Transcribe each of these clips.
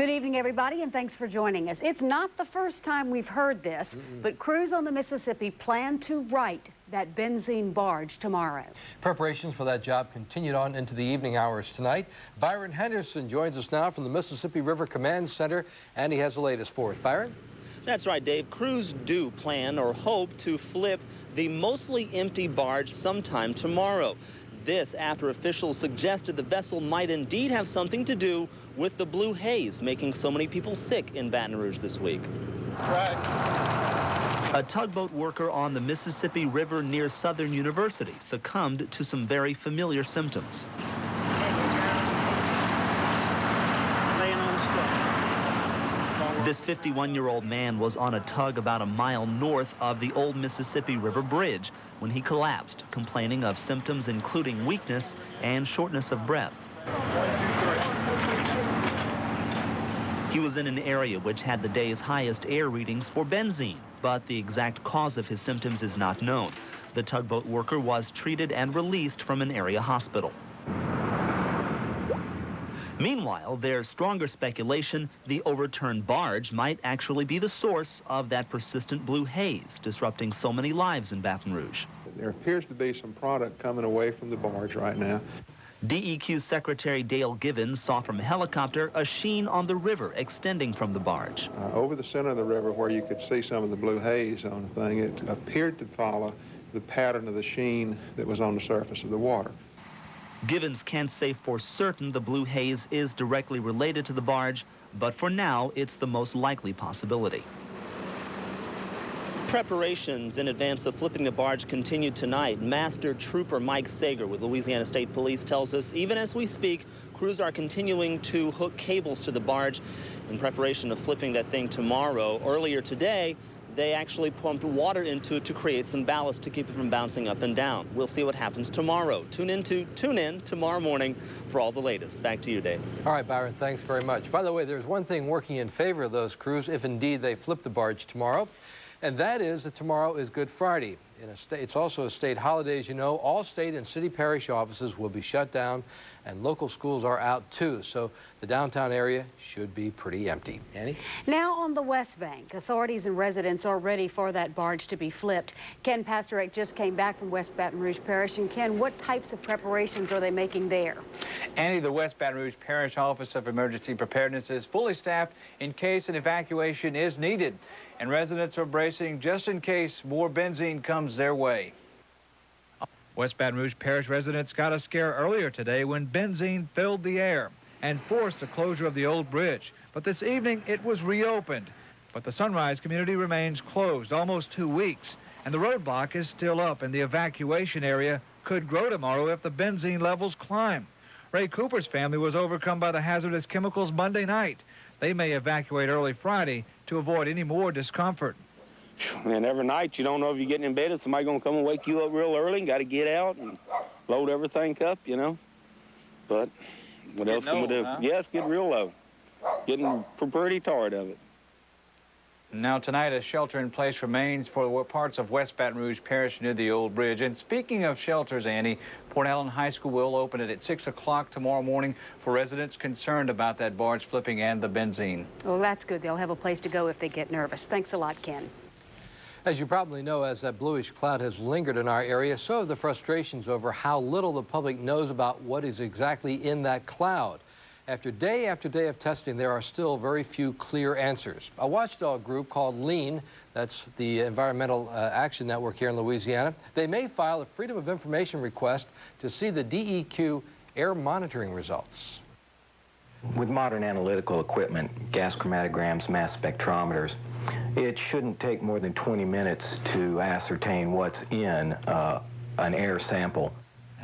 Good evening, everybody, and thanks for joining us. It's not the first time we've heard this, but crews on the Mississippi plan to right that benzene barge tomorrow. Preparations for that job continued on into the evening hours tonight. Byron Henderson joins us now from the Mississippi River Command Center, and he has the latest for us. Byron? That's right, Dave. Crews do plan or hope to flip the mostly empty barge sometime tomorrow. This after officials suggested the vessel might indeed have something to do with the blue haze making so many people sick in Baton Rouge this week. Right. A tugboat worker on the Mississippi River near Southern University succumbed to some very familiar symptoms. This 51-year-old man was on a tug about a mile north of the old Mississippi River Bridge when he collapsed, complaining of symptoms including weakness and shortness of breath. He was in an area which had the day's highest air readings for benzene, but the exact cause of his symptoms is not known. The tugboat worker was treated and released from an area hospital. Meanwhile, there's stronger speculation the overturned barge might actually be the source of that persistent blue haze, disrupting so many lives in Baton Rouge. There appears to be some product coming away from the barge right now. DEQ Secretary Dale Givens saw from a helicopter a sheen on the river extending from the barge. Over the center of the river where you could see some of the blue haze on the thing, it appeared to follow the pattern of the sheen that was on the surface of the water. Givens can't say for certain the blue haze is directly related to the barge, but for now, it's the most likely possibility. Preparations in advance of flipping the barge continue tonight. Master Trooper Mike Sager with Louisiana State Police tells us even as we speak, crews are continuing to hook cables to the barge in preparation of flipping that thing tomorrow. Earlier today, they actually pumped water into it to create some ballast to keep it from bouncing up and down. We'll see what happens tomorrow. Tune in tomorrow morning for all the latest. Back to you, Dave. All right, Byron, thanks very much. By the way, there's one thing working in favor of those crews, if indeed they flip the barge tomorrow, and that is that tomorrow is Good Friday. It's also a state holiday, as you know. All state and city parish offices will be shut down, and local schools are out too. So the downtown area should be pretty empty. Annie? Now on the West Bank, authorities and residents are ready for that barge to be flipped. Ken Pasterek just came back from West Baton Rouge Parish. And Ken, what types of preparations are they making there? Annie, the West Baton Rouge Parish Office of Emergency Preparedness is fully staffed in case an evacuation is needed. And residents are bracing just in case more benzene comes their way. West Baton Rouge Parish residents got a scare earlier today when benzene filled the air and forced the closure of the old bridge. But this evening, it was reopened. But the Sunrise community remains closed almost 2 weeks, and the roadblock is still up, and the evacuation area could grow tomorrow if the benzene levels climb. Ray Cooper's family was overcome by the hazardous chemicals Monday night. They may evacuate early Friday to avoid any more discomfort. And every night you don't know if you're getting in bed and somebody's going to come and wake you up real early and got to get out and load everything up, you know. But what else can we do? Huh? Yeah, it's getting real low. Getting pretty tired of it. Now tonight, a shelter-in-place remains for parts of West Baton Rouge Parish near the old bridge. And speaking of shelters, Annie, Port Allen High School will open it at 6 o'clock tomorrow morning for residents concerned about that barge flipping and the benzene. Well, that's good. They'll have a place to go if they get nervous. Thanks a lot, Ken. As you probably know, as that bluish cloud has lingered in our area, so have the frustrations over how little the public knows about what is exactly in that cloud. After day of testing, there are still very few clear answers. A watchdog group called LEAN, that's the Environmental Action Network here in Louisiana, they may file a Freedom of Information request to see the DEQ air monitoring results. With modern analytical equipment, gas chromatograms, mass spectrometers, it shouldn't take more than 20 minutes to ascertain what's in an air sample.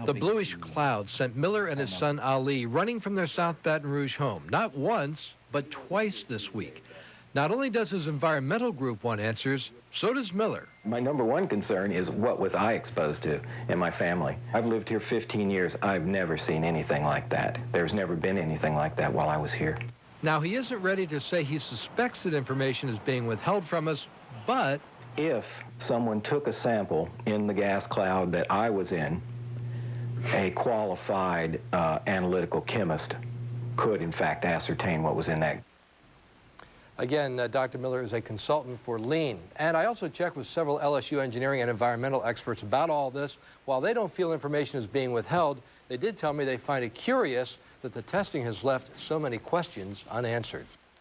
The bluish cloud sent Miller and his son Ali running from their South Baton Rouge home, not once, but twice this week. Not only does his environmental group want answers, so does Miller. My number one concern is what was I exposed to in my family. I've lived here 15 years. I've never seen anything like that. There's never been anything like that while I was here. Now, he isn't ready to say he suspects that information is being withheld from us, but if someone took a sample in the gas cloud that I was in, a qualified analytical chemist could, in fact, ascertain what was in that Again, Dr. Miller is a consultant for Lean. And I also checked with several LSU engineering and environmental experts about all this. While they don't feel information is being withheld, they did tell me they find it curious that the testing has left so many questions unanswered.